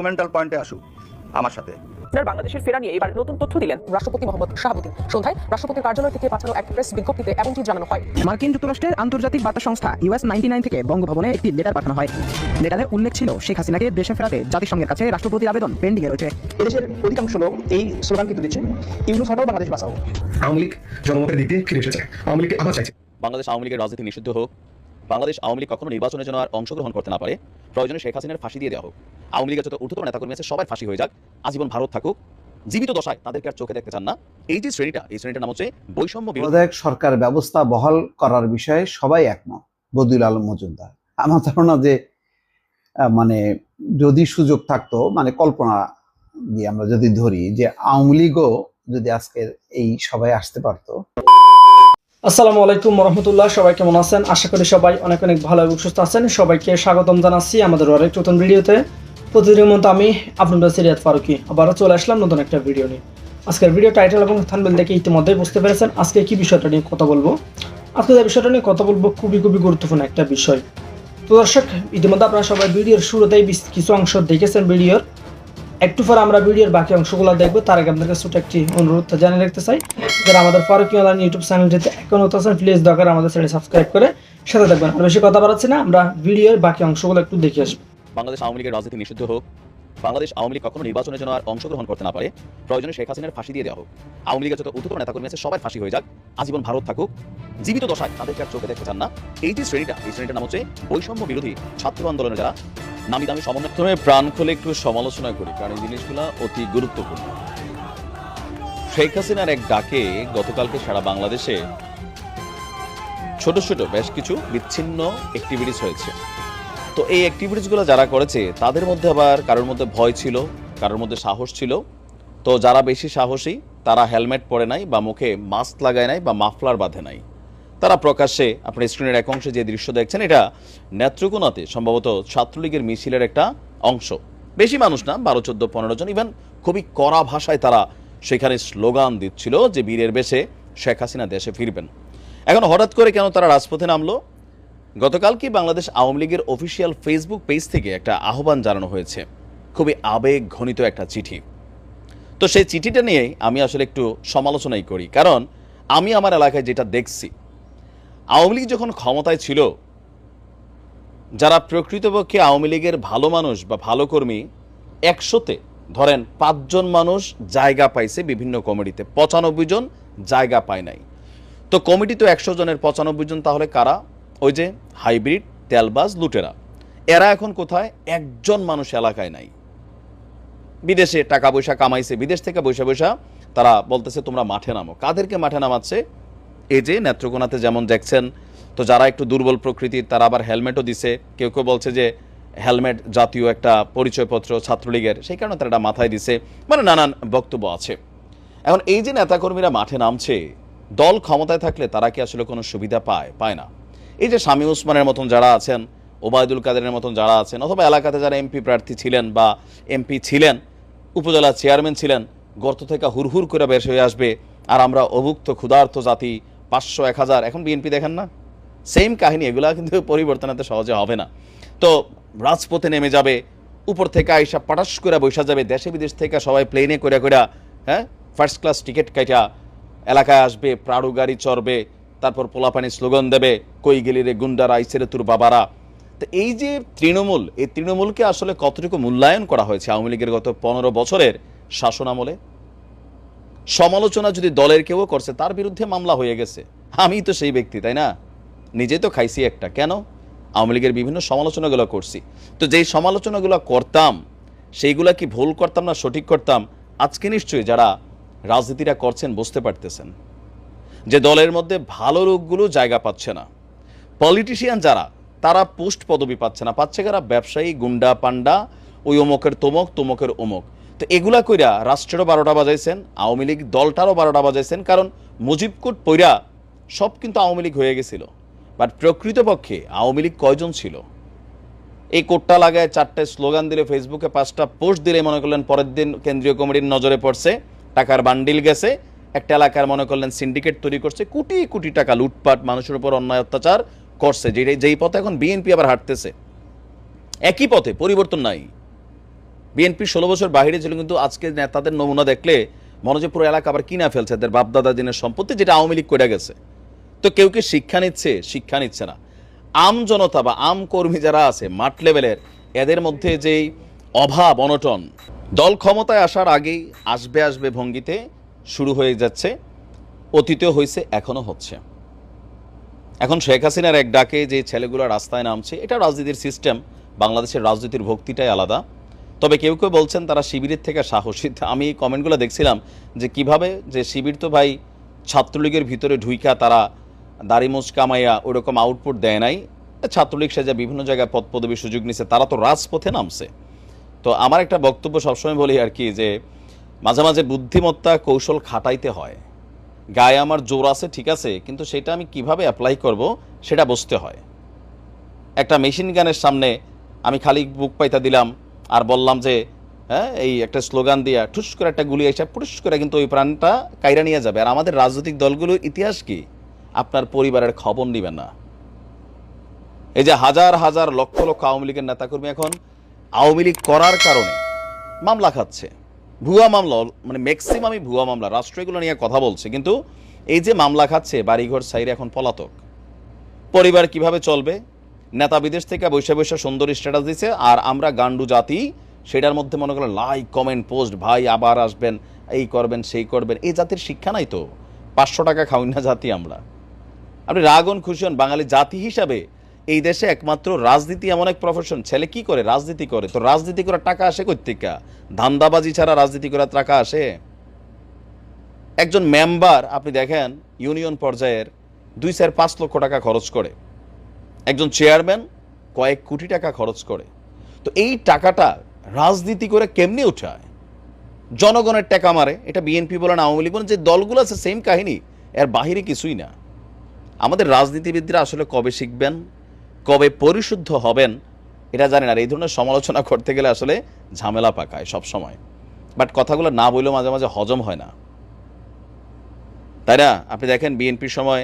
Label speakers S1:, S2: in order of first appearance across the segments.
S1: ডকুমেন্টাল পয়েন্টে আসুক আমার সাথে।
S2: বাংলাদেশের ফেরা নিয়ে এবার নতুন তথ্য দিলেন রাষ্ট্রপতি মোহাম্মদ শাহাবুদ্দিন। সন্ধ্যায় রাষ্ট্রপতির কার্যালয় থেকে পাঠানো এক প্রেস বিজ্ঞপ্তিতে এমনটি জানানো হয়।
S3: মার্কিন যুক্তরাষ্ট্রের আন্তর্জাতিক বার্তা সংস্থা US99 থেকে বঙ্গভবনে একটি লেটার পাঠানো হয়। লেটারে উল্লেখ ছিল শেখ হাসিনাকে দেশে ফেরাতে জাতিসংঘের কাছে রাষ্ট্রপতির আবেদন পেন্ডিং এ রয়েছে।
S4: এদেশের অধিকাংশ লোক এই স্লোগান কিন্তু দিচ্ছে, ইউনূস হটাও বাংলাদেশ বাঁচাও।
S5: আওয়ামী লীগ জনমতের দিক দিয়ে ফিরে এসেছে, আওয়ামী লীগ আবার চাইছে
S6: বাংলাদেশ আওয়ামী লীগের রাজনীতি নিষিদ্ধ হোক, বাংলাদেশ আওয়ামী লীগ কখনো নির্বাচনের জন্য আর অংশগ্রহণ করতে না পারে, প্রয়োজনে শেখ হাসিনার ফাঁসি দিয়ে দেওয়া হোক, আওয়ামী লীগের যত ঊর্ধ্বতন নেতাকর্মী আছে সবাই ফাঁসি হয়ে যাক, আজীবন ভারত থাকুক, জীবিত দশায় তাদেরকে আর চোখে দেখতে চান না। এই যে শ্রেণীটার নাম হচ্ছে বৈষম্য বিরোধী
S7: সরকার ব্যবস্থা বহাল করার বিষয়ে সবাই একমত। বদিউল আলম মজুমদার, আমার ধারণা যে মানে যদি সুযোগ থাকতো, মানে কল্পনা দিয়ে আমরা যদি ধরি যে আওয়ামী লীগও যদি আজকের এই সবাই আসতে পারতো।
S8: আসসালামু আলাইকুম রহমতুল্লাহ, সবাই কেমন আছেন? আশা করি সবাই অনেক অনেক ভালো এবং সুস্থ আছেন। সবাইকে স্বাগতম জানাচ্ছি আমাদের আরেক নতুন ভিডিওতে। প্রতিদিনের মতো আমি আপনাদের সিরিয়াত ফারুকি আবারও চলে আসলাম নতুন একটা ভিডিও নিয়ে। আজকের ভিডিও টাইটেল এবং থাম্বনেল দেখে ইতিমধ্যেই বুঝতে পেরেছেন আজকে কি বিষয়টা নিয়ে কথা বলবো। আজকে যে বিষয়টা নিয়ে কথা বলবো খুবই গুরুত্বপূর্ণ একটা বিষয়। তো দর্শক, ইতিমধ্যে আপনারা সবাই ভিডিওর শুরুতেই কিছু অংশ দেখেছেন ভিডিওর। একটু পরে আমরা ভিডিওর বাকি অংশগুলো দেখবো। তার আগে আপনাদের ছোট একটি অনুরোধ জানিয়ে রাখতে চাই, যারা আমাদের ফারুকি অনলাইন ইউটিউব চ্যানেলটিতে এখনো আছেন প্লিজ দরকার আমাদের চ্যানেল সাবস্ক্রাইব করে সাথে থাকবেন। আর বেশি কথা বাড়াচ্ছি না, আমরা ভিডিওর বাকি অংশগুলো একটু দেখে আসবো।
S6: বাংলাদেশ আওয়ামী লীগের রাজনীতি নিষিদ্ধ হোক, বাংলাদেশ আওয়ামী লীগ কখনো নির্বাচনের জন্য আর অংশগ্রহণ করতে না পারে, প্রয়োজনে শেখ হাসিনার ফাঁসি দিয়ে দেওয়া হোক, আওয়ামী লীগের যত ঊর্ধ্বতন নেতাকর্মী আছে সবাই ফাঁসি হয়ে যাক, আজীবন ভারত থাকুক, জীবিত দশায় তাদেরকে আর চোখে দেখতে চান না। এই যে শ্রেণীটার নাম হচ্ছে বৈষম্য বিরোধী ছাত্র আন্দোলনে যারা নামি দামি সমন্বয় প্রাণ খুলে একটু সমালোচনা করি, কারণ এই জিনিসগুলো অতি গুরুত্বপূর্ণ। শেখ হাসিনার এক ডাকে গতকালকে সারা বাংলাদেশে ছোট ছোট বেশ কিছু বিচ্ছিন্ন অ্যাক্টিভিটিস হয়েছে। তো এই অ্যাক্টিভিটিসগুলো যারা করেছে তাদের মধ্যে আবার কারোর মধ্যে ভয় ছিল, কারোর মধ্যে সাহস ছিল। তো যারা বেশি সাহসী তারা হেলমেট পরে নাই বা মুখে মাস্ক লাগায় নাই বা মাফলার বাঁধে নাই, তারা প্রকাশ্যে আপনার স্ক্রিনের এক অংশে যে দৃশ্য দেখছেন এটা নেত্রকোনাতে সম্ভবত ছাত্রলীগের মিছিলের একটা অংশ। বেশি মানুষ না, 12, 14, 15 জন। ইভেন খুবই কড়া ভাষায় তারা সেখানে স্লোগান দিচ্ছিল যে বীরের বেশে শেখ হাসিনা দেশে ফিরবেন। এখন হঠাৎ করে কেন তারা রাজপথে নামলো? গতকালকে বাংলাদেশ আওয়ামী লীগের অফিসিয়াল ফেসবুক পেজ থেকে একটা আহ্বান জানানো হয়েছে, খুবই আবেগ ঘনিত একটা চিঠি। তো সেই চিঠিটা নিয়ে আমি আসলে একটু সমালোচনাই করি, কারণ আমি আমার এলাকায় যেটা দেখছি, আওয়ামী লীগ যখন ক্ষমতায় ছিল, যারা প্রকৃতপক্ষে আওয়ামী লীগের ভালো মানুষ বা ভালো কর্মী, 100তে ধরেন 5 জন মানুষ জায়গা পাইছে বিভিন্ন কমিটিতে, 95 জন জায়গা পায় নাই। তো কমিটি তো 100 জনের 95 জন, তাহলে কারা? ওই যে হাইব্রিড, তেলবাজ, লুটেরা। এরা এখন কোথায়? 1 জন মানুষ এলাকায় নাই, বিদেশে টাকা পয়সা কামাইছে, বিদেশ থেকে বৈশা তারা বলতেছে তোমরা মাঠে নামো। কাদেরকে মাঠে নামাচ্ছে? এই যে নেত্রকোনাতে যেমন দেখছেন, তো যারা একটু দুর্বল প্রকৃতির তারা আবার হেলমেটও দিছে। কেউ কেউ বলছে যে হেলমেট জাতীয় একটা পরিচয়পত্র ছাত্রলীগের, সেই কারণে তারা এটা মাথায় দিছে, মানে নানান বক্তব্য আছে। এখন এই যে নেতাকর্মীরা মাঠে নামছে, দল ক্ষমতায় থাকলে তারা কি আসলে কোনো সুবিধা পায় না? এই যে শামীম ওসমানের মতন যারা আছেন, ওবায়দুল কাদেরের মতন যারা আছেন, অথবা এলাকাতে যারা এমপি প্রার্থী ছিলেন বা এমপি ছিলেন, উপজেলা চেয়ারম্যান ছিলেন, গর্ত থেকে হুড়হুড় করে বের হয়ে আসবে, আর আমরা অভুক্ত ক্ষুধার্ত জাতি 500, 1000। এখন বিএনপি দেখেন না, সেম কাহিনী। এগুলা কিন্তু পরিবর্তন এত সহজে হবে না। তো রাজপথে নেমে যাবে, উপর থেকে আইসা পটাশ করে বৈশা যাবে, দেশে বিদেশ থেকে সবাই প্লেনে করে হ্যাঁ ফার্স্ট ক্লাস টিকিট কাটা এলাকায় আসবে, প্রাড়ু গাড়ি চড়বে, তারপর পোলাপানি স্লোগান দেবে, কই গেলি রে গুন্ডারা, আইসেরে তোর বাবারা। তো এই যে তৃণমূল, এই তৃণমূলকে আসলে কতটুকু মূল্যায়ন করা হয়েছে আওয়ামী লীগের গত 15 বছরের শাসন আমলে? সমালোচনা যদি দলের কেউ করছে, তার বিরুদ্ধে মামলা হয়ে গেছে। আমি তো সেই ব্যক্তি, তাই না? নিজে তো খাইছি একটা। কেন? আওয়ামী লীগের বিভিন্ন সমালোচনাগুলো করছি। তো যেই সমালোচনাগুলো করতাম, সেইগুলা কি ভুল করতাম না সঠিক করতাম? আজকে নিশ্চয়ই যারা রাজনীতিটা করছেন বুঝতে পারতেছেন যে দলের মধ্যে ভালো লোকগুলো জায়গা পাচ্ছে না। পলিটিশিয়ান যারা, তারা পোস্ট পদবি পাচ্ছে না, পাচ্ছে কারা? ব্যবসায়ী, গুন্ডা, পান্ডা, ওই অমুকের তমক, তমকের অমুক। তো এগুলা কইরা রাষ্ট্রেরও 12টা বাজাইছেন, আওয়ামী লীগ দলটারও 12টা বাজাইছেন, কারণ মুজিব কোট পইরা সব কিন্তু আওয়ামী লীগ হয়ে গেছিল। বাট প্রকৃতপক্ষে আওয়ামী লীগ কয়জন ছিল? এই কোটটা লাগায় 4টে স্লোগান দিলে, ফেসবুকে 5টা পোস্ট দিলে মনে করলেন পরের দিন কেন্দ্রীয় কমিটির নজরে পড়ছে, টাকার বান্ডিল গেছে, একটা এলাকার মনে করলেন সিন্ডিকেট তৈরি করছে, কোটি কোটি টাকা লুটপাট, মানুষের উপর অন্যায় অত্যাচার করছে, যেই পথে এখন বিএনপি আবার হাঁটতেছে। একই পথে, পরিবর্তন নাই। বিএনপি 16 বছর বাইরে ছিল, কিন্তু আজকে নেতাদের নমুনা দেখলে মনে হচ্ছে পুরো এলাকা আবার কিনা ফেলছে এদের বাপদাদা দিনের সম্পত্তি, যেটা আওয়ামী লীগ করে গেছে। তো কেউ কি শিক্ষা নিচ্ছে? শিক্ষা নিচ্ছে না। আম জনতা বা আম কর্মী যারা আছে মাঠ লেভেলের, এদের মধ্যে যেই অভাব অনটন, দল ক্ষমতায় আসার আগেই আসবে আসবে ভঙ্গিতে শুরু হয়ে যাচ্ছে, অতীতেও হয়েছে, এখনো হচ্ছে। এখন শেখ হাসিনার এক ডাকে যে ছেলেগুলো রাস্তায় নামছে, এটা রাজনীতির সিস্টেম, বাংলাদেশের রাজনীতির ভক্তিটাই আলাদা। তবে কেউ কেউ বলছেন তারা শিবিরের থেকে সাহসী। আমি কমেন্টগুলো দেখছিলাম যে কিভাবে যে শিবির তো ভাই ছাত্রলীগের ভিতরে ঢুইকা তারা দাড়িমোজ কামাইয়া ওরকম আউটপুট দেয় নাই, ছাত্রলীগ সে যা বিভিন্ন জায়গায় পদ পদবীর সুযোগ নিছে, তারা তো রাজপথে নামছে। তো আমার একটা বক্তব্য সবসময় বলি আর কি, যে মাঝে মাঝে বুদ্ধিমত্তা কৌশল খাটাইতে হয়। গায়ে আমার জোর আছে ঠিক আছে, কিন্তু সেটা আমি কিভাবে অ্যাপ্লাই করব সেটা বুঝতে হয়। একটা মেশিন গানের সামনে আমি খালি বুক পাইতা দিলাম আর বললাম যে হ্যাঁ এই একটা স্লোগান দিয়া ঠুস করে একটা গুলি এসে পুরুষ করে কিন্তু ওই প্রাণটা কাইরা নিয়ে যাবে। আর আমাদের রাজনৈতিক দলগুলোর ইতিহাস কি? আপনার পরিবারের খবর নিবেন না। এই যে হাজার হাজার লক্ষ লক্ষ আওয়ামী লীগের নেতাকর্মী এখন আওয়ামী লীগ করার কারণে মামলা খাচ্ছে, ভুয়া মামলা, মানে ম্যাক্সিমামই ভুয়া মামলা। রাষ্ট্র এগুলো নিয়ে কথা বলছে, কিন্তু এই যে মামলা খাচ্ছে, বাড়িঘর সাইরে এখন পলাতক। পরিবার কিভাবে চলবে? নেতা বিদেশ থেকে বৈশা বৈশা সুন্দর স্ট্যাটাস দিচ্ছে, আর আমরা গান্ডু জাতি সেটার মধ্যে মনে করেন লাইক কমেন্ট পোস্ট, ভাই আবার আসবেন, এই করবেন সেই করবেন। এই জাতির শিক্ষা নাই তো, 500 টাকা খাওয়াই না জাতি আমরা। আপনি রাগন খুশি হন, বাঙালি জাতি হিসাবে এই দেশে একমাত্র রাজনীতি এমন এক প্রফেশন, ছেলে কি করে? রাজনীতি করে। তো রাজনীতি করার টাকা আসে কোত্থেকে? ধান্দাবাজি ছাড়া রাজনীতি করার টাকা আসে? একজন মেম্বার আপনি দেখেন ইউনিয়ন পর্যায়ের 2-4-5 লক্ষ টাকা খরচ করে, একজন চেয়ারম্যান কয়েক কোটি টাকা খরচ করে। তো এই টাকাটা রাজনীতি করে কেমনি উঠায়? জনগণের টাকা মারে। এটা বিএনপি বলেন, আওয়ামী লীগ বলেন, যে দলগুলো আছে সেম কাহিনী, এর বাহিরে কিছুই না। আমাদের রাজনীতিবিদরা আসলে কবে শিখবেন, কবে পরিশুদ্ধ হবেন এটা জানেন। আর এই ধরনের সমালোচনা করতে গেলে আসলে ঝামেলা পাকায় সব সময়, বাট কথাগুলো না বললেও মাঝে মাঝে হজম হয় না, তাই না? আপনি দেখেন বিএনপির সময়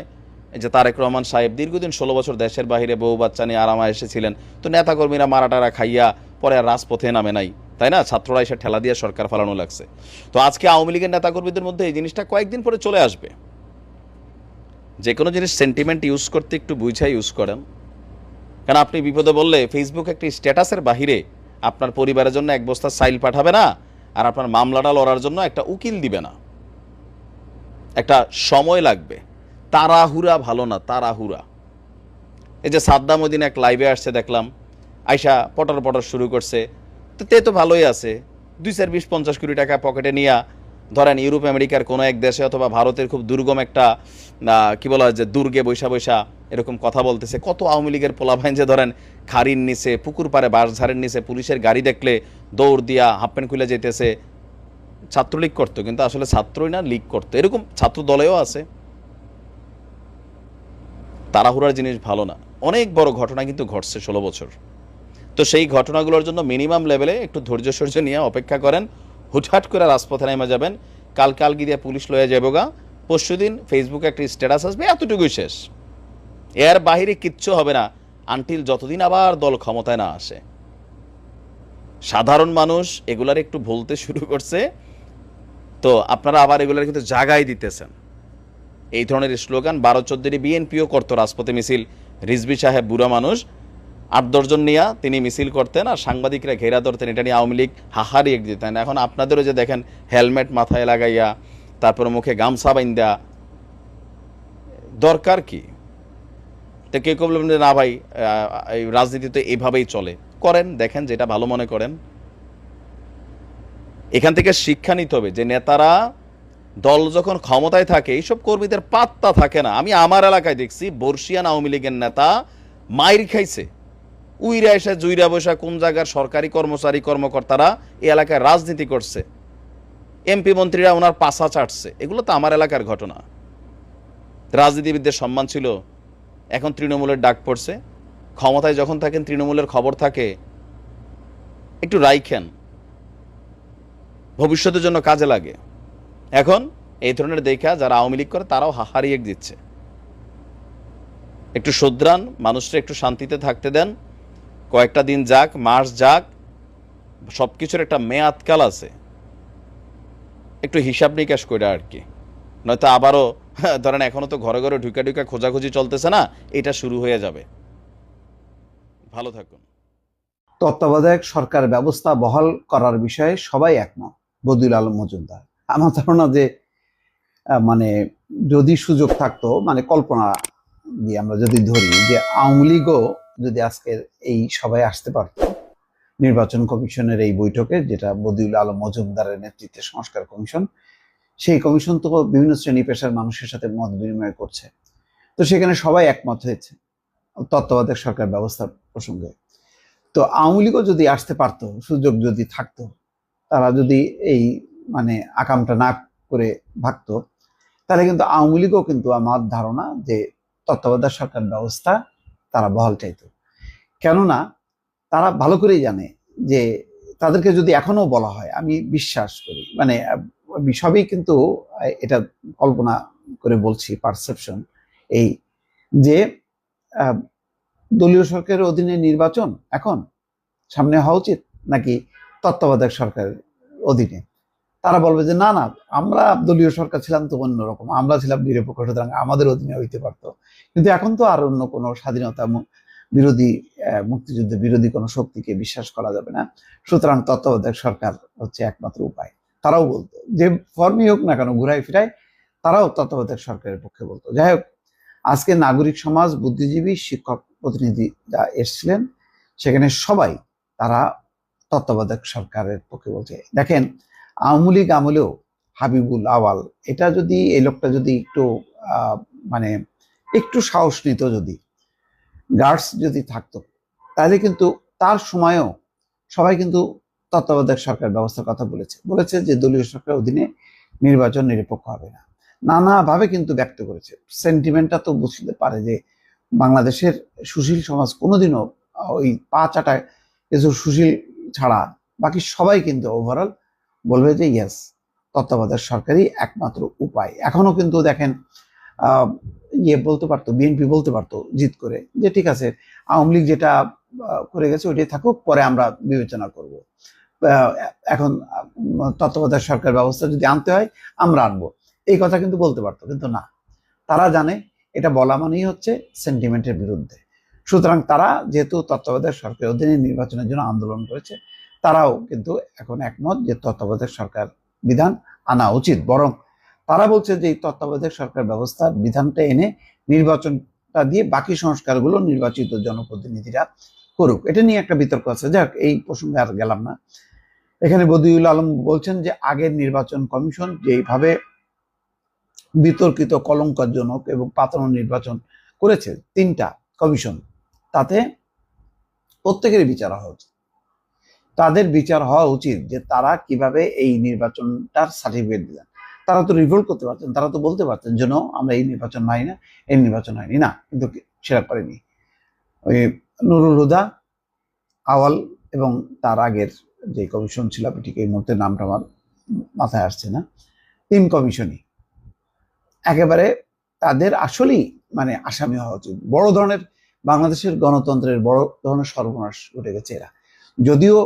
S6: যে তারেক রহমান সাহেব দীর্ঘদিন 16 বছর দেশের বাহিরে বউ বাচ্চা নিয়ে আরামা এসেছিলেন। তো নেতাকর্মীরা মারাটারা খাইয়া পরে আর রাজপথে নামে নাই, তাই না? ছাত্ররা এসে ঠেলা দিয়ে সরকার ফালানো লাগছে। তো আজকে আওয়ামী লীগের নেতাকর্মীদের মধ্যে এই জিনিসটা কয়েকদিন পরে চলে আসবে। যে কোনো জিনিস সেন্টিমেন্ট ইউজ করতে একটু বুঝাই ইউজ করেন, কারণ আপনি বিপদে বললে ফেসবুক একটি স্ট্যাটাসের বাহিরে আপনার পরিবারের জন্য এক বস্তা সাইল পাঠাবে না, আর আপনার মামলাটা লড়ার জন্য একটা উকিল দিবে না। একটা সময় লাগবে। তাড়াহুড়া ভালো না, তাড়াহুড়া। এই যে সাদ্দাম ওদিন এক লাইভে আসছে দেখলাম, আয়সা পটর পটর শুরু করছে। তো তে তো ভালোই আছে, 2-4-20-50 কোটি টাকা পকেটে নিয়ে ধরেন ইউরোপ আমেরিকার কোনো এক দেশে অথবা ভারতের খুব দুর্গম একটা কি বলা হয় যে দুর্গে বৈশা বৈশা এরকম কথা বলতেছে। কত আওয়ামী লীগের পোলাভাইন যে ধরেন খাড়ির নিচে, পুকুর পাড়ে, বাঁশঝাড়ের নিচে পুলিশের গাড়ি দেখলে দৌড় দিয়া হাফ প্যান্ট খুলে যেতেছে। ছাত্রলীগ করতো, কিন্তু আসলে ছাত্রই না, লীগ করতো। এরকম ছাত্র দলেও আছে। তাড়াহুড়ার জিনিস ভালো না। অনেক বড় ঘটনা কিন্তু ঘটছে 16 বছর। তো সেই ঘটনাগুলোর জন্য মিনিমাম লেভেলে একটু ধৈর্য সহ্য নিয়ে অপেক্ষা করেন। হুটহাট করে রাজপথে নেমে যাবেন, কালকে দিয়ে পুলিশ লয়ে যাবো গা, পরশুদিন ফেসবুকে একটা স্ট্যাটাস আসবে, এতটুকুই শেষ। এর বাহিরে কিচ্ছু হবে না আনটিল যতদিন আবার দল ক্ষমতায় না আসে। সাধারণ মানুষ এগুলার একটু বলতে শুরু করছে, তো আপনারা আবার এগুলার কিন্তু জাগাই দিতেছেন। এই ধরনের স্লোগান 12-14 বিএনপিও করতো রাজপথে মিছিল। রিজভী সাহেব বুড়া মানুষ, 8-10 জন নিয়ে তিনি মিছিল করতেন, আর সাংবাদিকরা ঘেরা ধরতেন। এটা নিয়ে আওয়ামী লীগ হাহারি এক দিতেন। এখন আপনাদেরও যে দেখেন হেলমেট মাথায় লাগাইয়া, তারপর মুখে গামছা বাইন্দা, দরকার কি? তো কেউ কেউ বলবেন যে না ভাই এই রাজনীতি তো এইভাবেই চলে। করেন, দেখেন যেটা ভালো মনে করেন। এখান থেকে শিক্ষা নিতে হবে যে নেতারা দল যখন ক্ষমতায় থাকে এইসব কর্মীদের পাত্তা থাকে না। আমি আমার এলাকায় দেখছি বর্ষিয়ান আওয়ামী লীগের নেতা মাইর খাইছে, উইরা এসে জুইরা বসা কোন জায়গার সরকারি কর্মচারী কর্মকর্তারা এই এলাকায় রাজনীতি করছে, এমপি মন্ত্রীরা ওনার পাশা চাটছে। এগুলো তো আমার এলাকার ঘটনা। রাজনীতিবিদদের সম্মান ছিল, এখন তৃণমূলের ডাক পড়ছে। ক্ষমতায় যখন থাকেন তৃণমূলের খবর থাকে, একটু রাইখেন, ভবিষ্যতের জন্য কাজে লাগে। এখন এই ধরনের দেখা যারা আওয়ামী লীগ করে তারাও হাহারিয়ে দিচ্ছে। একটু শুধরান, মানুষরা একটু শান্তিতে থাকতে দেন, কয়েকটা দিন যাক, মাস যাক, সব কিছুর একটা মেয়াদকাল আছে, একটু হিসাব নিকাশ করে আর কি, নয়তো আবারও ধরেন এখনো তো ঘরে ঘরে ঢুকা ঢুকা খোঁজাখুঁজি চলতেছে না, এটা শুরু হয়ে যাবে। ভালো থাকুন।
S7: তত্ত্বাবধায়ক সরকার ব্যবস্থা বহাল করার বিষয়ে সবাই একমত, বদিউল আলম মজুমদার। আমার ধারণা যে মানে যদি সুযোগ থাকতো, মানে কল্পনা দিয়ে আমরা যদি ধরি যে আওয়ামী লীগও যদি আজকের এই সভায় আসতে পারতো, নির্বাচন কমিশনের এই বৈঠকে, যেটা বদিউল আলম মজুমদারের নেতৃত্বে সংস্কার কমিশন, সেই কমিশন তো বিভিন্ন শ্রেণী পেশার মানুষের সাথে মত বিনিময় করছে, তো সেখানে সবাই একমত হয়েছে তত্ত্বাবধায়ক সরকার ব্যবস্থার প্রসঙ্গে। তো আওয়ামী লীগও যদি আসতে পারতো, সুযোগ যদি থাকতো, তারা যদি এই মানে আকামটা না করে ভাগতো, তাহলে কিন্তু আওয়ামী লীগও কিন্তু আমার ধারণা যে তত্ত্বাবধায়ক সরকার ব্যবস্থা তারা বহাল চাইতো। কেননা তারা ভালো করেই জানে যে তাদেরকে যদি এখনো বলা হয়, আমি বিশ্বাস করি, মানে সবই কিন্তু এটা কল্পনা করে বলছি, পারসেপশন, এই যে দলীয় সরকারের অধীনে নির্বাচন এখন সামনে হওয়া উচিত নাকি তত্ত্বাবধায়ক সরকারের অধীনে, তারা বলবে যে না না, আমরা দলীয় সরকার ছিলাম তো অন্যরকম, আমরা ছিলাম নিরপেক্ষ, সুতরাং আমাদের অধীনে হইতে পারতো, কিন্তু এখন তো আর অন্য কোনো স্বাধীনতা বিরোধী মুক্তিযুদ্ধ বিরোধী কোনো শক্তিকে বিশ্বাস করা যাবে না, সুতরাং তত্ত্বাবধায়ক সরকার হচ্ছে একমাত্র উপায়। তারাও বলতো, যে ফর্মই হোক না কেন, ঘুরাই ফিরাই তারাও তত্ত্বাবধায়ক সরকারের পক্ষে বলতো। যাই হোক, আজকে নাগরিক সমাজ, বুদ্ধিজীবী, শিক্ষক প্রতিনিধি যা এসেছিলেন, সেখানে সবাই তারা তত্ত্বাবধায়ক সরকারের পক্ষে বলছে। দেখেন, আওয়ামী লীগ আমলেও হাবিবুল আওয়াল, এটা যদি এই লোকটা যদি একটু মানে একটু সাহস নিত, যদি গার্ডস যদি থাকতো, তাহলে কিন্তু তার সময়ও সবাই কিন্তু তত্ত্বাবধায়ক সরকার ব্যবস্থার কথা বলেছে যে দলীয় সরকারের অধীনে নির্বাচন নিরপেক্ষ হবে না, নানাভাবে কিন্তু ব্যক্ত করেছে। সেন্টিমেন্টটা তো বুঝতে পারে যে বাংলাদেশের সুশীল সমাজ কোনোদিনও ওই পা চাটা কিছু সুশীল ছাড়া বাকি সবাই কিন্তু ওভারঅল বলবে যে ইয়েস, তত্ত্বাবধায়ক সরকারই একমাত্র উপায়। এখনো কিন্তু দেখেন বলতে পারতো, বিএনপি বলতে পারতো জিত করে যে ঠিক আছে, আওয়ামী লীগ যেটা করে গেছে ওইটাই থাকুক, পরে আমরা বিবেচনা করব, এখন তত্ত্বাবধায়ক সরকার ব্যবস্থা যদি আনতে হয় আমরা আনবো, এই কথা কিন্তু বলতে পারতো, কিন্তু না, তারা জানে এটা বলা মানেই হচ্ছে সেন্টিমেন্টের বিরুদ্ধে। সুতরাং তারা যেহেতু তত্ত্বাবধায়ক সরকারের অধীনে নির্বাচনের জন্য আন্দোলন করেছে, তারাও কিন্তু এখন একমত যে তত্ত্বাবধায়ক সরকার বিধান আনা উচিত। বরং তারা বলছে যে এই তত্ত্বাবধায়ক সরকার ব্যবস্থার বিধানটা এনে নির্বাচনটা দিয়ে বাকি সংস্কারগুলো নির্বাচিত জনপ্রতিনিধিরা করুক। এটা নিয়ে একটা বিতর্ক আছে, যাক এই প্রসঙ্গে আর গেলাম না। এখানে বদিউল আলম বলছেন যে আগের নির্বাচন কমিশন যেভাবে বিতর্কিত, কলঙ্কজনক এবং পাতানো নির্বাচন করেছে, 3টা কমিশন, তাতে প্রত্যেকেরই বিচার হওয়া উচিত। তাদের বিচার হওয়া উচিত যে তারা কিভাবে এই নির্বাচনটার সার্টিফিকেট দিলেন। তারা তো রিভোল্ট করতে পারতেন, তারা তো বলতে পারতেন যেন আমরা এই নির্বাচন মানি না, এই নির্বাচন হয়নি, না, কিন্তু সেটা করেনি। ওই নুরুল হুদা, আওয়াল এবং তার আগের যে কমিশন ছিল, ঠিক এই মুহূর্তে নামটা আমার মাথায় আসছে না, 3 কমিশনই একেবারে তাদের আসলেই মানে আসামি হওয়া উচিত। বড় ধরনের বাংলাদেশের গণতন্ত্রের বড় ধরনের সর্বনাশ ঘটে গেছে এরা। যদিও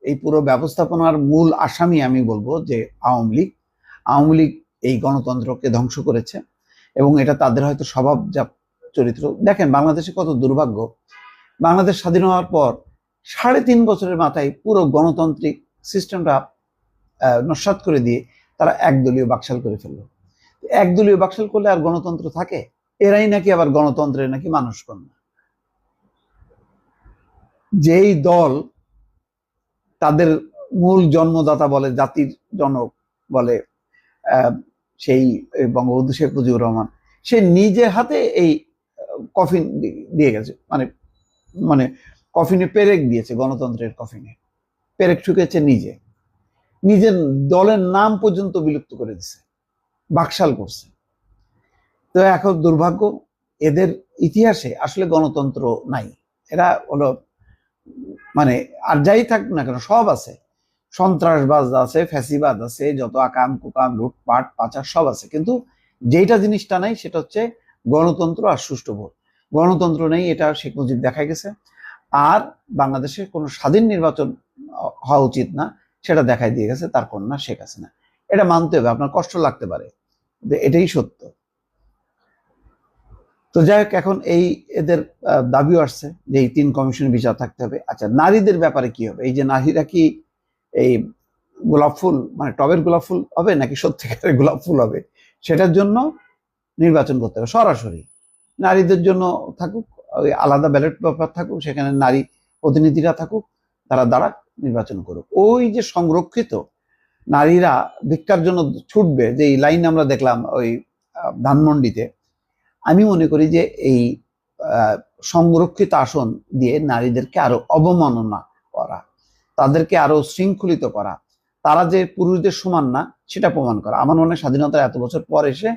S7: এই পুরো ব্যবস্থাপনার মূল আসামি আমি বলবো যে আওয়ামী লীগ এই গণতন্ত্রকে ধ্বংস করেছে, এবং এটা তাদের হয়তো স্বভাবজাত চরিত্র। দেখেন বাংলাদেশে কত দুর্ভাগ্য, বাংলাদেশ স্বাধীন হওয়ার পর 3.5 বছরের মাথায় পুরো গণতান্ত্রিক সিস্টেমটা নস্যাৎ করে দিয়ে তারা একদলীয় বাকশাল করে ফেললো। একদলীয় বাকশাল করলে আর গণতন্ত্র থাকে? এরাই নাকি আবার গণতন্ত্রের নাকি মানুষ কন্যা। যেই দল তাদের মূল জন্মদাতা বলে, জাতির জনক বলে, সেই বঙ্গবন্ধু শেখ মুজিবুর রহমান, সে নিজে হাতে এই কফিন দিয়ে গেছে, মানে কফিনে পেরেক দিয়েছে, গণতন্ত্রের কফিনে পেরেক ঠুকেছে, নিজের দলের নাম পর্যন্ত বিলুপ্ত করে দিছে, বাকশাল করছে। তো এখন দুর্ভাগ্য, এদের ইতিহাসে আসলে গণতন্ত্র নাই। এরা হলো মানে আর যাই থাক না কেন সব আছে, সন্ত্রাসবাদ আছে, ফ্যাসিবাদ আছে, যত আকাম কুকাম লুটপাট পাচার সব আছে, কিন্তু যেটা জিনিসটা নাই সেটা হচ্ছে গণতন্ত্র আর সুষ্ঠু ভোট। গণতন্ত্র নেই, এটা শেখ মুজিব দেখা গেছে। আর বাংলাদেশে কোনো স্বাধীন নির্বাচন হওয়া উচিত না সেটা দেখাই দিয়ে গেছে তার কন্যা শেখ হাসিনা। এটা মানতে হবে, আপনার কষ্ট লাগতে পারে, এটাই সত্য। তো যাই হোক, এখন এই এদের দাবিও আসছে যে এই 3 কমিশনের বিচার থাকতে হবে। আচ্ছা, নারীদের ব্যাপারে কি হবে? এই যে নারীরা কি এই গোলাপ ফুল মানে টবের গোলাপ ফুল হবে নাকি সত্যিকারের গোলাপ ফুল হবে, সেটার জন্য নির্বাচন করতে হবে সরাসরি। নারীদের জন্য থাকুক, ওই আলাদা ব্যালট পেপার থাকুক, সেখানে নারী প্রতিনিধিরা থাকুক, তারা দাঁড়াক, নির্বাচন করুক। ওই যে সংরক্ষিত নারীরা ভিক্ষার জন্য ছুটবে, যে এই লাইন আমরা দেখলাম ওই ধানমন্ডিতে, আমি মনে করি যে এই সংরক্ষিত আসন দিয়ে নারীদেরকে আরো অবমাননা করা, তাদেরকে আরো শৃঙ্খলিত করা, তারা যে পুরুষদের সমান না সেটা প্রমাণ করা। আমার মনে হয় স্বাধীনতার এত বছর পর এসে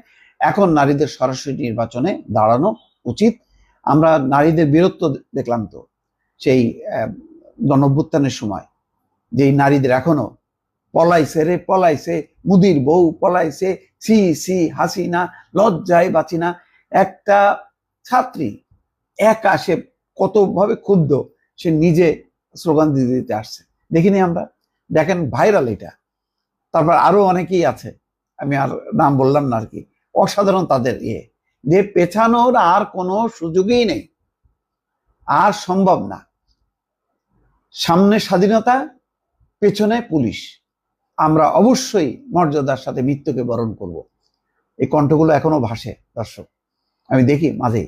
S7: এখন নারীদের সরাসরি নির্বাচনে দাঁড়ানো উচিত। আমরা নারীদের বীরত্ব দেখলাম তো সেই গণঅভ্যুত্থানের সময়, যেই নারীদের এখনো পলাইছে রে পলাইছে, মুদির বউ পলাইছে, সি সি হাসিনা, লজ্জায় বাঁচি না। একটা ছাত্রী একা, সে কতভাবে ক্ষুব্ধ, সে নিজে স্লোগান দিতে দিতে আসছে, দেখিনি আমরা? দেখেন, ভাইরাল এটা। তারপর আরো অনেকেই আছে, আমি আর নাম বললাম না আর কি, অসাধারণ তাদের যে পেছানোর আর কোনো সুযোগই নেই, আর সম্ভব না। সামনে স্বাধীনতা, পেছনে পুলিশ। আমরা অবশ্যই মর্যাদার সাথে মৃত্যুকে বরণ করব। এই কণ্ঠগুলো এখনো ভাসে দর্শক, আমি দেখি মাঝে।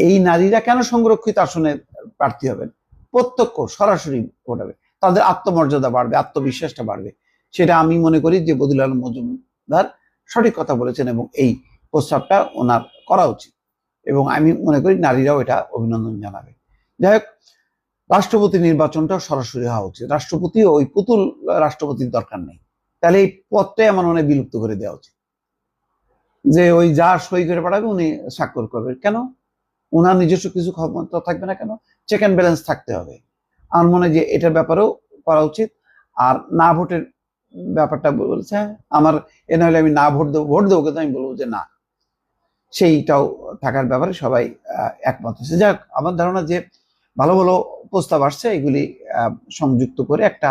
S7: এই নারীরা কেন সংরক্ষিত আসনে প্রার্থী হবেন? প্রত্যক্ষ সরাসরি ভোট হবে, তাদের আত্মমর্যাদা বাড়বে, আত্মবিশ্বাসটা বাড়বে। সেটা আমি মনে করি যে বদিউল আলম মজুমদার সঠিক কথা বলেছেন এবং এই প্রস্তাবটা ওনার করা উচিত, এবং আমি মনে করি নারীরাও এটা অভিনন্দন জানাবে। যাই হোক, রাষ্ট্রপতি নির্বাচনটাও সরাসরি হওয়া উচিত। রাষ্ট্রপতি ওই পুতুল রাষ্ট্রপতির দরকার নেই, তাহলে এই পদটাই আমার মনে বিলুপ্ত করে দেওয়া উচিত, যে ওই যা সই করে পাঠাবে উনি স্বাক্ষর করবে। কেন? ওনার নিজস্ব কিছু ক্ষমতা থাকবে না কেন? চেক অ্যান্ড ব্যালেন্স থাকতে হবে। আমার মনে হয় যে এটার ব্যাপারেও করা উচিত। আর না ভোটের ব্যাপারটা বলছে, আমার এ না হলে আমি না ভোট দেবো কিন্তু আমি বলবো যে না, সেইটাও থাকার ব্যাপারে সবাই একমত হচ্ছে। যাই হোক, আমার ধারণা যে ভালো ভালো প্রস্তাব আসছে, এগুলি সংযুক্ত করে একটা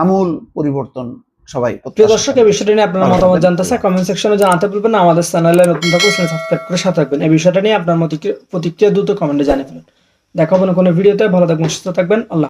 S7: আমূল পরিবর্তন সবাই।
S8: প্রিয় দর্শক, এই বিষয়টা নিয়ে আপনার মতামত জানতে চাই, কমেন্ট সেকশনে জানাতে ভুলবেন না। আমাদের চ্যানেলে নতুন থাকলে সাবস্ক্রাইব করে সাথে থাকবেন। এই বিষয়টা নিয়ে আপনার প্রতিক্রিয়া দ্রুত কমেন্টে জানিয়ে ফেলুন। দেখা হবে না কোনো ভিডিওতে। ভালো থাকবেন, সুস্থ থাকবেন। আল্লাহ।